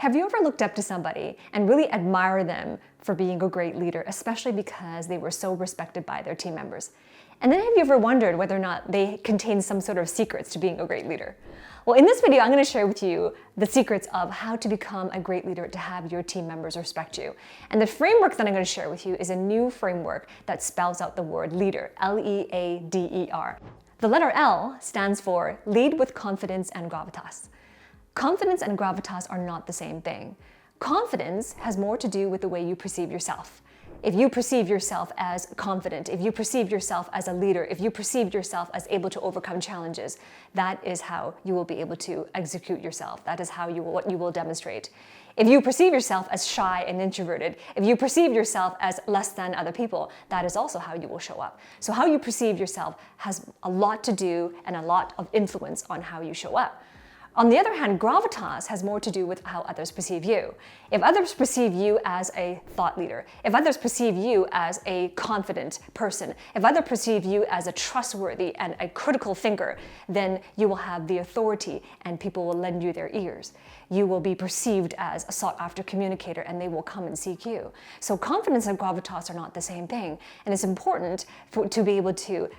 Have you ever looked up to somebody and really admire them for being a great leader, especially because they were so respected by their team members? And then have you ever wondered whether or not they contain some sort of secrets to being a great leader? Well, in this video, I'm going to share with you the secrets of how to become a great leader to have your team members respect you. And the framework that I'm going to share with you is a new framework that spells out the word leader, L-E.A.D.E.R. The letter L stands for lead with confidence and gravitas. Confidence and gravitas are not the same thing. Confidence has more to do with the way you perceive yourself. If you perceive yourself as confident, if you perceive yourself as a leader, if you perceive yourself as able to overcome challenges, that is how you will be able to execute yourself. That is what you will demonstrate. If you perceive yourself as shy and introverted, if you perceive yourself as less than other people, that is also how you will show up. So how you perceive yourself has a lot to do and a lot of influence on how you show up. On the other hand, gravitas has more to do with how others perceive you. If others perceive you as a thought leader, if others perceive you as a confident person, if others perceive you as a trustworthy and a critical thinker, then you will have the authority and people will lend you their ears. You will be perceived as a sought-after communicator and they will come and seek you. So confidence and gravitas are not the same thing. And it's important to be able to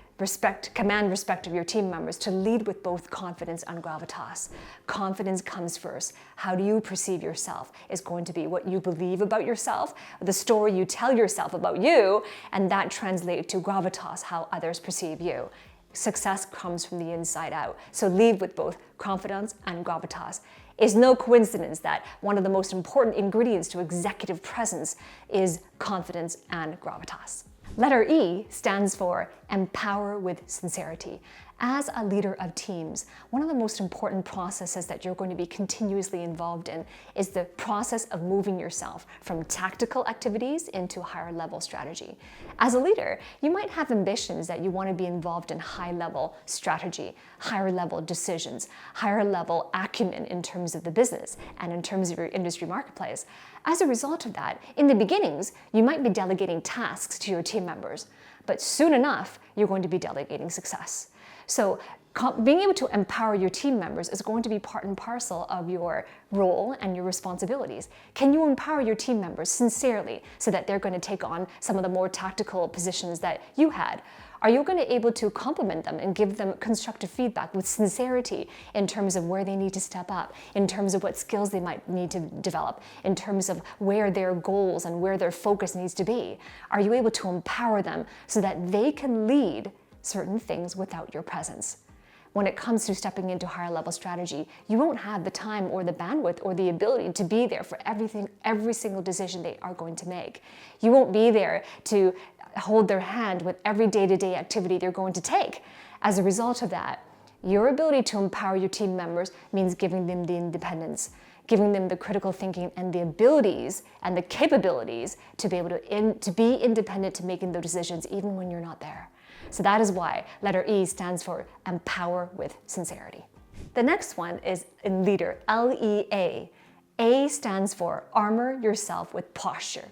command respect of your team members, to lead with both confidence and gravitas. Confidence comes first. How do you perceive yourself is going to be what you believe about yourself, the story you tell yourself about you, and that translates to gravitas, how others perceive you. Success comes from the inside out. So lead with both confidence and gravitas. It's no coincidence that one of the most important ingredients to executive presence is confidence and gravitas. Letter E stands for empower with sincerity. As a leader of teams, one of the most important processes that you're going to be continuously involved in is the process of moving yourself from tactical activities into higher level strategy. As a leader, you might have ambitions that you want to be involved in high level strategy, higher level decisions, higher level acumen in terms of the business and in terms of your industry marketplace. As a result of that, in the beginnings, you might be delegating tasks to your team members, but soon enough, you're going to be delegating success. So being able to empower your team members is going to be part and parcel of your role and your responsibilities. Can you empower your team members sincerely so that they're going to take on some of the more tactical positions that you had? Are you going to be able to compliment them and give them constructive feedback with sincerity in terms of where they need to step up, in terms of what skills they might need to develop, in terms of where their goals and where their focus needs to be? Are you able to empower them so that they can lead certain things without your presence? When it comes to stepping into higher level strategy, you won't have the time or the bandwidth or the ability to be there for every single decision they are going to make. You won't be there to hold their hand with every day-to-day activity they're going to take. As a result of that, your ability to empower your team members means giving them the independence, giving them the critical thinking and the abilities and the capabilities to be able to be independent to making those decisions even when you're not there. So that is why letter E stands for empower with sincerity. The next one is in leader, L-E-A. A stands for armor yourself with posture.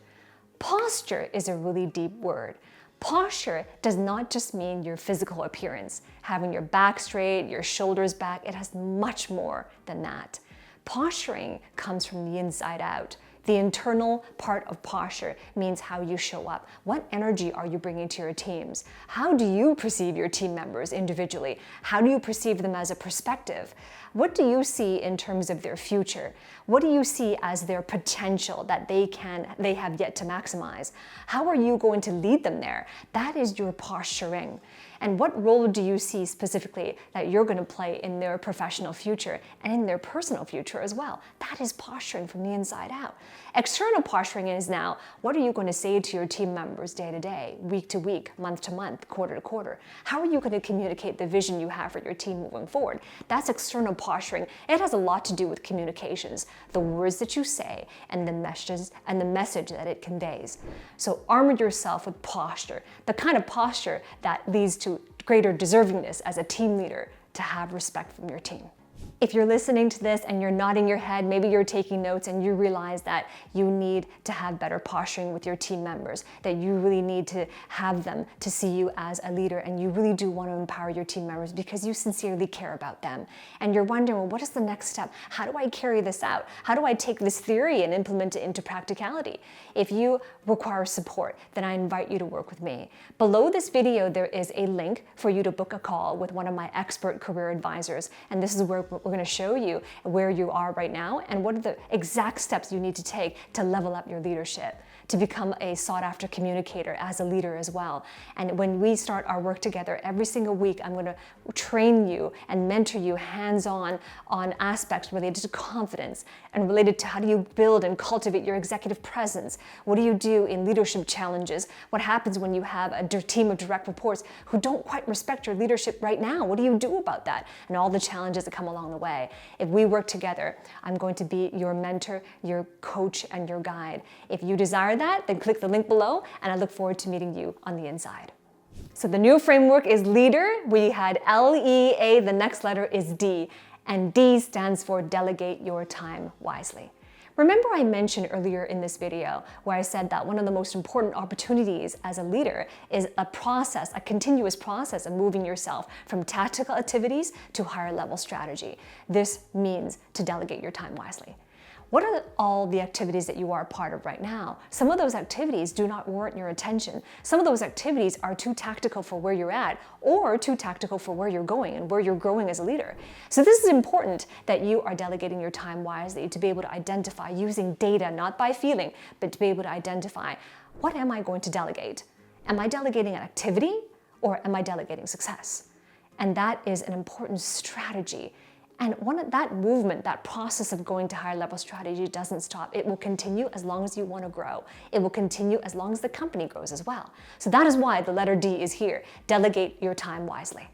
Posture is a really deep word. Posture does not just mean your physical appearance, having your back straight, your shoulders back. It has much more than that. Posturing comes from the inside out. The internal part of posture means how you show up. What energy are you bringing to your teams? How do you perceive your team members individually? How do you perceive them as a perspective? What do you see in terms of their future? What do you see as their potential that they have yet to maximize? How are you going to lead them there? That is your posturing. And what role do you see specifically that you're going to play in their professional future and in their personal future as well? That is posturing from the inside out. External posturing is now, what are you going to say to your team members day to day, week to week, month to month, quarter to quarter? How are you going to communicate the vision you have for your team moving forward? That's external posturing. It has a lot to do with communications, the words that you say and the message that it conveys. So armor yourself with posture, the kind of posture that leads to greater deservingness as a team leader to have respect from your team. If you're listening to this and you're nodding your head, maybe you're taking notes and you realize that you need to have better posturing with your team members, that you really need to have them to see you as a leader, and you really do want to empower your team members because you sincerely care about them. And you're wondering, well, what is the next step? How do I carry this out? How do I take this theory and implement it into practicality? If you require support, then I invite you to work with me. Below this video, there is a link for you to book a call with one of my expert career advisors. And this is where we're going to show you where you are right now and what are the exact steps you need to take to level up your leadership, to become a sought-after communicator as a leader as well. And when we start our work together every single week, I'm going to train you and mentor you hands-on on aspects related to confidence and related to how do you build and cultivate your executive presence. What do you do in leadership challenges? What happens when you have a team of direct reports who don't quite respect your leadership right now? What do you do about that? And all the challenges that come along the way. If we work together, I'm going to be your mentor, your coach, and your guide. If you desire that, then click the link below, and I look forward to meeting you on the inside. So the new framework is L.E.A.D.E.R. We had L-E.A.D.E.R, the next letter is D, and D stands for delegate your time wisely. Remember I mentioned earlier in this video where I said that one of the most important opportunities as a leader is a process, a continuous process of moving yourself from tactical activities to higher level strategy. This means to delegate your time wisely. What are all the activities that you are a part of right now? Some of those activities do not warrant your attention. Some of those activities are too tactical for where you're at or too tactical for where you're going and where you're growing as a leader. So this is important that you are delegating your time wisely to be able to identify using data, not by feeling, but to be able to identify, what am I going to delegate? Am I delegating an activity or am I delegating success? And that is an important strategy. And that movement, that process of going to higher level strategy doesn't stop. It will continue as long as you want to grow. It will continue as long as the company grows as well. So that is why the letter D is here. Delegate your time wisely.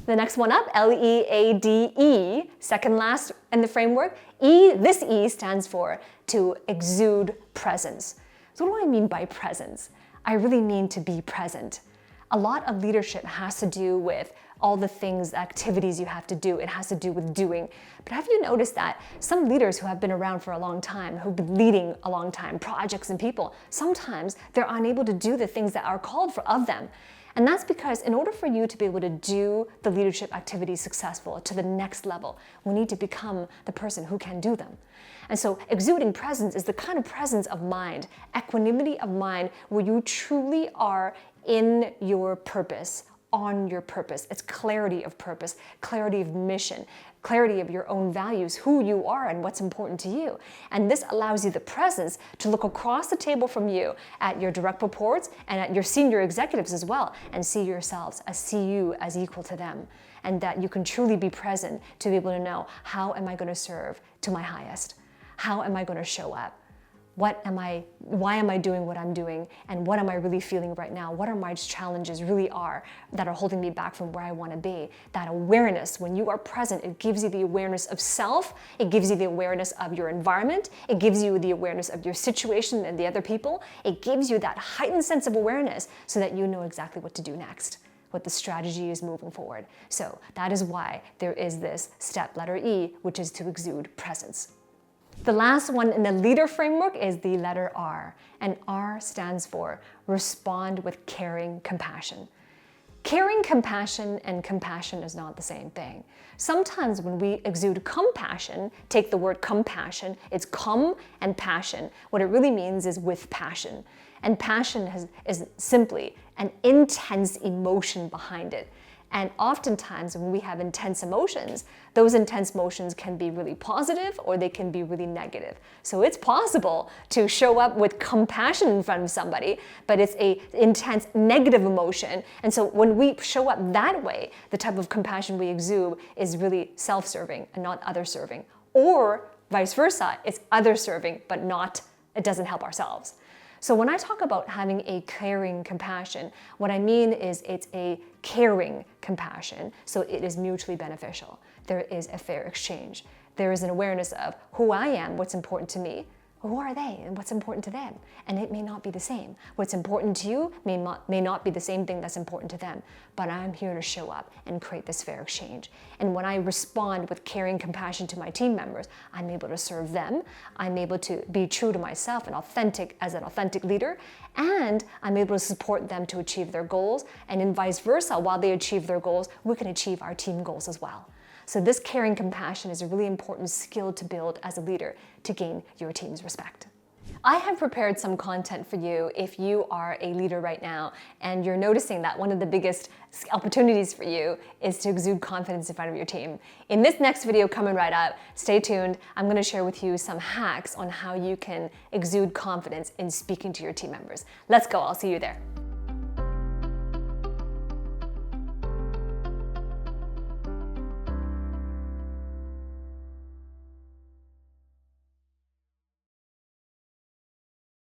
The next one up, L-E-A-D-E, second last in the framework. This E stands for to exude presence. So what do I mean by presence? I really mean to be present. A lot of leadership has to do with all the things, activities you have to do. It has to do with doing. But have you noticed that some leaders who have been around for a long time, who've been leading a long time, projects and people, sometimes they're unable to do the things that are called for of them. And that's because in order for you to be able to do the leadership activities successful to the next level, we need to become the person who can do them. And so exuding presence is the kind of presence of mind, equanimity of mind, where you truly are in your purpose, on your purpose. It's clarity of purpose, clarity of mission, clarity of your own values, who you are and what's important to you. And this allows you the presence to look across the table from you at your direct reports and at your senior executives as well, and see you as equal to them. And that you can truly be present to be able to know, how am I going to serve to my highest? How am I going to show up? Why am I doing what I'm doing? And what am I really feeling right now? What are my challenges really are that are holding me back from where I want to be? That awareness, when you are present, it gives you the awareness of self. It gives you the awareness of your environment. It gives you the awareness of your situation and the other people. It gives you that heightened sense of awareness so that you know exactly what to do next, what the strategy is moving forward. So that is why there is this step, letter E, which is to exude presence. The last one in the L.E.A.D.E.R framework is the letter R, and R stands for respond with caring compassion. Caring compassion and compassion is not the same thing. Sometimes when we exude compassion, take the word compassion, it's cum and passion. What it really means is with passion. And passion is simply an intense emotion behind it. And oftentimes when we have intense emotions, those intense emotions can be really positive or they can be really negative. So it's possible to show up with compassion in front of somebody, but it's an intense negative emotion. And so when we show up that way, the type of compassion we exude is really self-serving and not other-serving. Or vice versa, it's other-serving, but it doesn't help ourselves. So when I talk about having a caring compassion, what I mean is it's a caring compassion, so it is mutually beneficial. There is a fair exchange. There is an awareness of who I am, what's important to me, Who are they and what's important to them? And it may not be the same. What's important to you may not be the same thing that's important to them, but I'm here to show up and create this fair exchange. And when I respond with caring compassion to my team members, I'm able to serve them, I'm able to be true to myself and authentic as an authentic leader, and I'm able to support them to achieve their goals, and in vice versa, while they achieve their goals, we can achieve our team goals as well. So this caring compassion is a really important skill to build as a leader to gain your team's respect. I have prepared some content for you if you are a leader right now and you're noticing that one of the biggest opportunities for you is to exude confidence in front of your team. In this next video coming right up, stay tuned. I'm going to share with you some hacks on how you can exude confidence in speaking to your team members. Let's go. I'll see you there.